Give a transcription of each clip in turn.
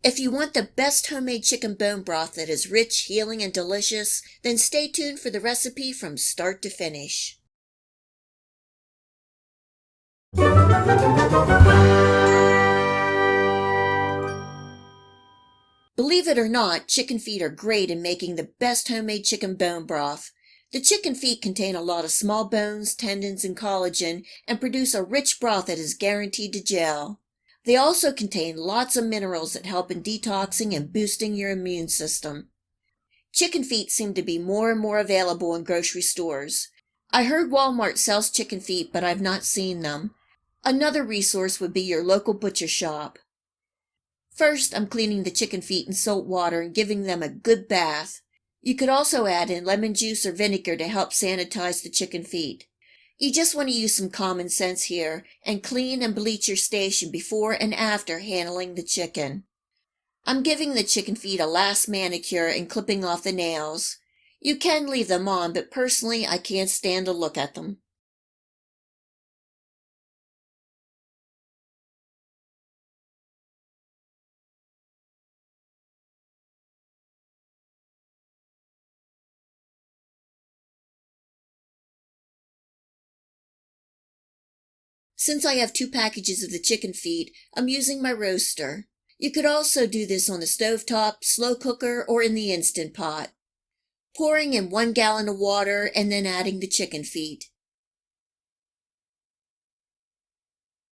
If you want the best homemade chicken bone broth that is rich, healing, and delicious, then stay tuned for the recipe from start to finish. Believe it or not, chicken feet are great in making the best homemade chicken bone broth. The chicken feet contain a lot of small bones, tendons, and collagen and produce a rich broth that is guaranteed to gel. They also contain lots of minerals that help in detoxing and boosting your immune system. Chicken feet seem to be more and more available in grocery stores. I heard Walmart sells chicken feet, but I've not seen them. Another resource would be your local butcher shop. First, I'm cleaning the chicken feet in salt water and giving them a good bath. You could also add in lemon juice or vinegar to help sanitize the chicken feet. You just want to use some common sense here and clean and bleach your station before and after handling the chicken. I'm giving the chicken feet a last manicure and clipping off the nails. You can leave them on, but personally I can't stand to look at them. Since I have 2 packages of the chicken feet, I'm using my roaster. You could also do this on the stovetop, slow cooker, or in the Instant Pot. Pouring in 1 gallon of water and then adding the chicken feet.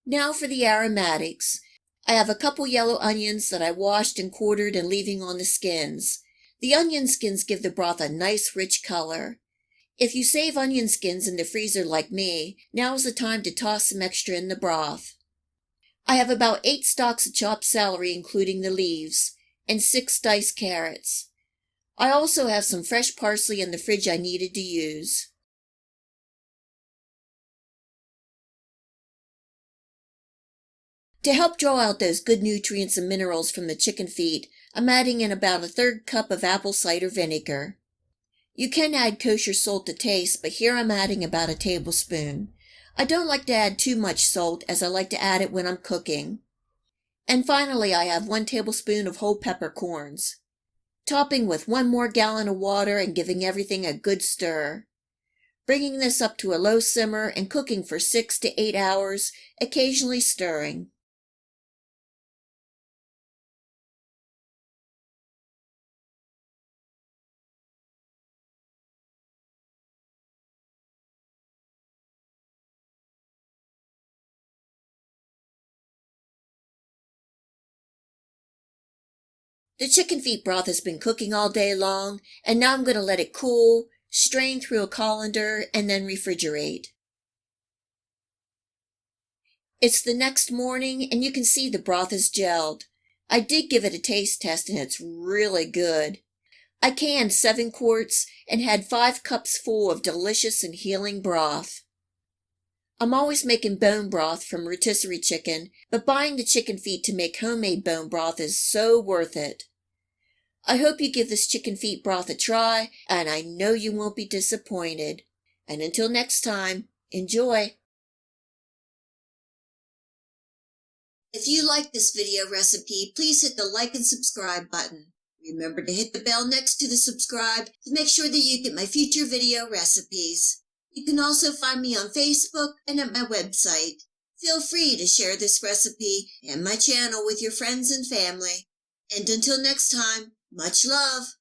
Now for the aromatics. I have a couple yellow onions that I washed and quartered and leaving on the skins. The onion skins give the broth a nice rich color. If you save onion skins in the freezer like me, now is the time to toss some extra in the broth. I have about 8 stalks of chopped celery including the leaves, and 6 diced carrots. I also have some fresh parsley in the fridge I needed to use. To help draw out those good nutrients and minerals from the chicken feet, I'm adding in about a 1/3 cup of apple cider vinegar. You can add kosher salt to taste, but here I'm adding about a tablespoon. I don't like to add too much salt as I like to add it when I'm cooking. And finally I have 1 tablespoon of whole peppercorns. Topping with 1 more gallon of water and giving everything a good stir. Bringing this up to a low simmer and cooking for 6 to 8 hours, occasionally stirring. The chicken feet broth has been cooking all day long, and now I'm going to let it cool, strain through a colander, and then refrigerate. It's the next morning, and you can see the broth is gelled. I did give it a taste test, and it's really good. I canned 7 quarts and had 5 cups full of delicious and healing broth. I'm always making bone broth from rotisserie chicken, but buying the chicken feet to make homemade bone broth is so worth it. I hope you give this chicken feet broth a try, and I know you won't be disappointed. And until next time, enjoy! If you like this video recipe, please hit the like and subscribe button. Remember to hit the bell next to the subscribe to make sure that you get my future video recipes. You can also find me on Facebook and at my website. Feel free to share this recipe and my channel with your friends and family. And until next time, much love!